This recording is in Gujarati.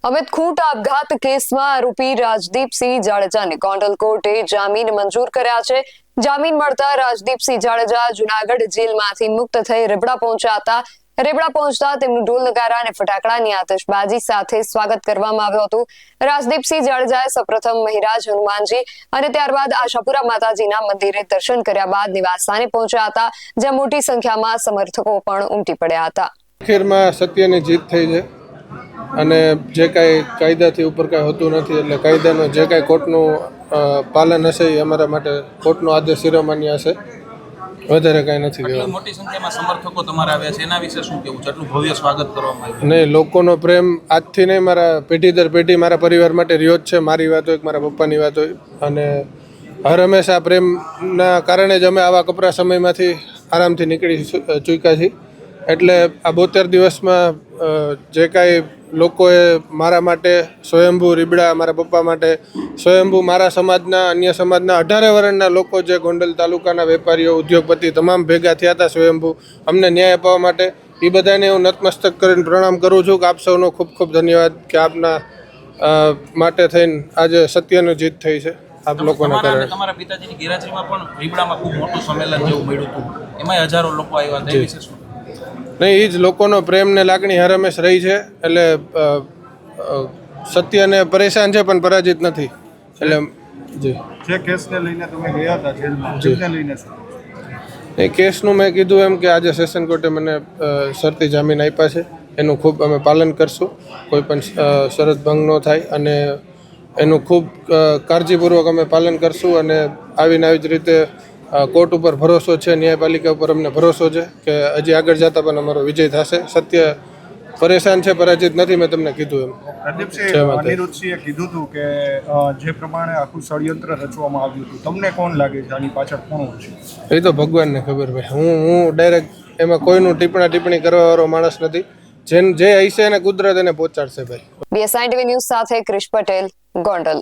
અમિત ખૂંટ આપઘાત કેસમાં આરોપી રાજદીપસિંહ જાડેજાને ગોંડલ કોર્ટે જામીન મંજૂર કર્યા છે। જામીન મળતા રાજદીપસિંહ જાડેજા જૂનાગઢ જેલમાંથી મુક્ત થઈ રેબડા પહોંચ્યા હતા। રેબડા પહોંચતા તેમનું ઢોલ નગારા અને ફટાકડાની આતશબાજી સાથે સ્વાગત કરવામાં આવ્યું હતું। રાજદીપસિંહ જાડેજાએ સૌપ્રથમ મહિરાજ હનુમાનજી અને ત્યારબાદ આશાપુરા માતાજીના મંદિરે દર્શન કર્યા બાદ નિવાસસ્થાને પહોંચ્યા હતા, જ્યાં મોટી સંખ્યામાં સમર્થકો પણ ઉમટી પડ્યા હતા। આખિરમાં સત્યની જીત થઈ છે અને જે કાંઈ કાયદાથી ઉપર કાંઈ હોતું નથી, એટલે કાયદાનું જે કાંઈ કોર્ટનું પાલન હશે એ અમારા માટે કોર્ટનો આદેશ શિરોમાન્ય હશે, વધારે કાંઈ નથી કહેવાનું। મોટી સંખ્યામાં સમર્થકો તમારા આવ્યા છે, એના વિશે શું કહેવું છે? આટલું ભવ્ય સ્વાગત કરવામાં આવ્યું? નહીં, લોકોનો પ્રેમ આજથી નહીં, મારા પેઢી દર પેઢી મારા પરિવાર માટે રહ્યો જ છે। મારી વાત હોય કે મારા પપ્પાની વાત હોય, અને હર હંમેશા પ્રેમના કારણે જ અમે આવા કપરા સમયમાંથી આરામથી નીકળી ચૂક્યા છીએ। એટલે આ 72 દિવસમાં જે કાંઈ લોકોએ મારા માટે સ્વયંભૂ રીબડા, મારા પપ્પા માટે સ્વયંભૂ, મારા સમાજના, અન્ય સમાજના 18 વર્ષના લોકો, જે ગોંડલ તાલુકાના વેપારીઓ, ઉદ્યોગપતિ તમામ ભેગા થયા હતા સ્વયંભૂ અમને ન્યાય અપાવવા માટે, એ બધાને હું નતમસ્તક કરીને પ્રણામ કરું છું કે આપ સૌનો ખૂબ ખૂબ ધન્યવાદ કે આપના માટે થઈને આજે સત્યની જીત થઈ છે આપ લોકોના કારણે। તમારા પિતાજીની ગેરહાજરીમાં પણ રીબડામાં ખૂબ મોટું સંમેલન જેવું મળ્યું હતું, એમાં હજારો લોકો આવ્યા હતા, એ વિશે શું? નહીં, એ જ લોકોનો પ્રેમ ને લાગણી હર હંમેશ રહી છે। એટલે સત્યને પરેશાન છે પણ પરાજિત નથી। એટલે જી, જે કેસને લઈને તમે ગયા હતા જેલમાં, જેને લઈને એ કેસનું મેં કીધું એમ કે આજે સેશન કોર્ટે મને શરતી જામીન આપ્યા છે, એનું ખૂબ અમે પાલન કરશું, કોઈ પણ શરત ભંગ ન થાય, અને એનું ખૂબ કાળજીપૂર્વક અમે પાલન કરશું। અને આવીને આવી જ રીતે કોર્ટ ઉપર ભરોસો છે, ન્યાયપાલિકા ઉપર અમને ભરોસો છે કે હજી આગળ જતા પણ અમારો વિજય થશે। સત્ય પરેશાન છે, પરાજિત નથી, મેં તમને કીધું એમ। પ્રદીપસિંહ, અનિરુદ્ધસિંહે કીધું હતું કે જે પ્રમાણે આખું ષડયંત્ર રચવામાં આવ્યું હતું, તમને કોણ લાગે છે આની પાછળ કોણ છે? એ તો ભગવાનને ખબર ભાઈ, હું ડાયરેક્ટ એમાં કોઈનું ટિપ્પણી કરવા વાળો માણસ નથી। જે હશે એને કુદરત એને પહોંચાડશે ભાઈ। BSI TV ન્યૂઝ સાથે ક્રિશ પટેલ, ગોંડલ।